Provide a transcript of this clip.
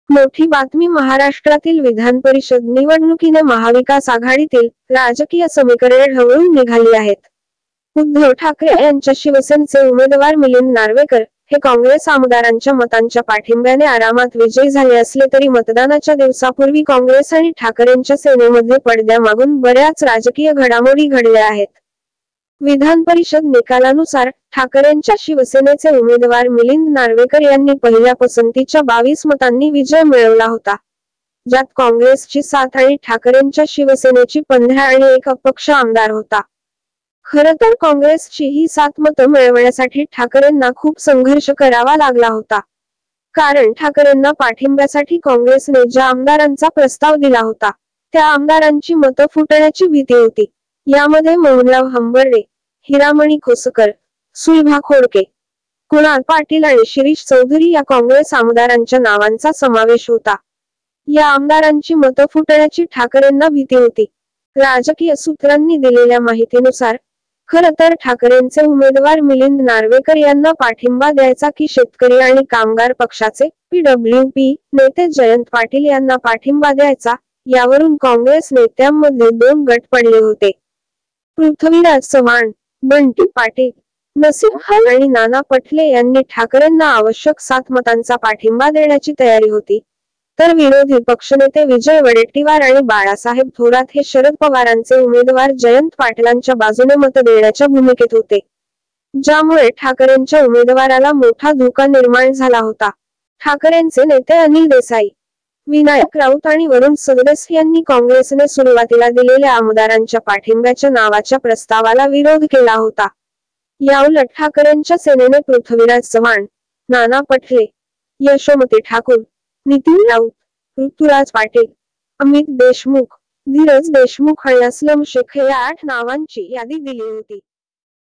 मोठी बातमी महाराष्ट्रातील विधान परिषद निवडणुकीने महाविकास आघाडीतील राजकीय समीकरणे ढवळून निघाली आहेत. उद्धव ठाकरे यांच्या शिवसेनेचे उमेदवार मिलिंद नार्वेकर हे काँग्रेस आमदारांच्या मतांच्या पाठिंब्याने आरामात विजयी झाले असले तरी मतदानाच्या दिवसापूर्वी काँग्रेस आणि ठाकरेंच्या सेनेमध्ये पडद्यामागून बऱ्याच राजकीय घडामोडी घडल्या आहेत. विधान परिषद निकालानुसार ठाकरेंच्या शिवसेनेचे उमेदवार मिलिंद नार्वेकर यांनी पहिल्या पसंतीच्या 22 मतांनी विजय मिळवला होता, ज्यात काँग्रेसची 7 आणि ठाकरेंच्या शिवसेनेची 15 आणि एक अपक्ष आमदार होता. खरं तर काँग्रेसची ही 7 मतं मिळवण्यासाठी ठाकरेंना खूप संघर्ष करावा लागला होता, कारण ठाकरेंना पाठिंब्यासाठी काँग्रेसने ज्या आमदारांचा प्रस्ताव दिला होता त्या आमदारांची मतं फुटण्याची भीती होती. यामध्ये मोहनराव हंबर्डे, हिरामणी खोसकर, सुलभा खोडके, कुणाल पाटील आणि शिरीष चौधरी या काँग्रेस आमदारांच्या नावांचा समावेश होता. या आमदारांची मतं फुटण्याची ठाकरेंना भीती होती. राजकीय सूत्रांनी दिलेल्या माहितीनुसार खरं तर ठाकरेंचे उमेदवार मिलिंद नार्वेकर यांना पाठिंबा द्यायचा की शेतकरी आणि कामगार पक्षाचे PWP नेते जयंत पाटील यांना पाठिंबा द्यायचा, यावरून काँग्रेस नेत्यांमध्ये 2 गट पडले होते. पृथ्वीराज चव्हाण, बंटी पाटील, नसीम खान आणि नाना पटोले यांनी ठाकरेंना आवश्यक 7 मतांचा पाठिंबा देण्याची तयारी होती, तर विरोधी पक्षनेते विजय वडेट्टीवार आणि बाळासाहेब थोरात हे शरद पवारांचे उमेदवार जयंत पाटलांच्या बाजूने मत देण्याच्या भूमिकेत होते, ज्यामुळे ठाकरेंच्या उमेदवाराला मोठा धोका निर्माण झाला होता. ठाकरेंचे नेते अनिल देसाई, विनायक राऊत आणि वरुण सरदेसाई यांनी काँग्रेसने सुरुवातीला दिलेल्या आमदारांच्या पाठिंब्याच्या नावाच्या प्रस्तावाला विरोध केला होता. याउलट ठाकरेंच्या सेनेने पृथ्वीराज चव्हाण, नाना पटोले, यशोमती ठाकूर, नितीन राऊत, ऋतुराज पाटील, अमित देशमुख, धीरज देशमुख आणि असलम शेख या 8 नावांची यादी दिली होती.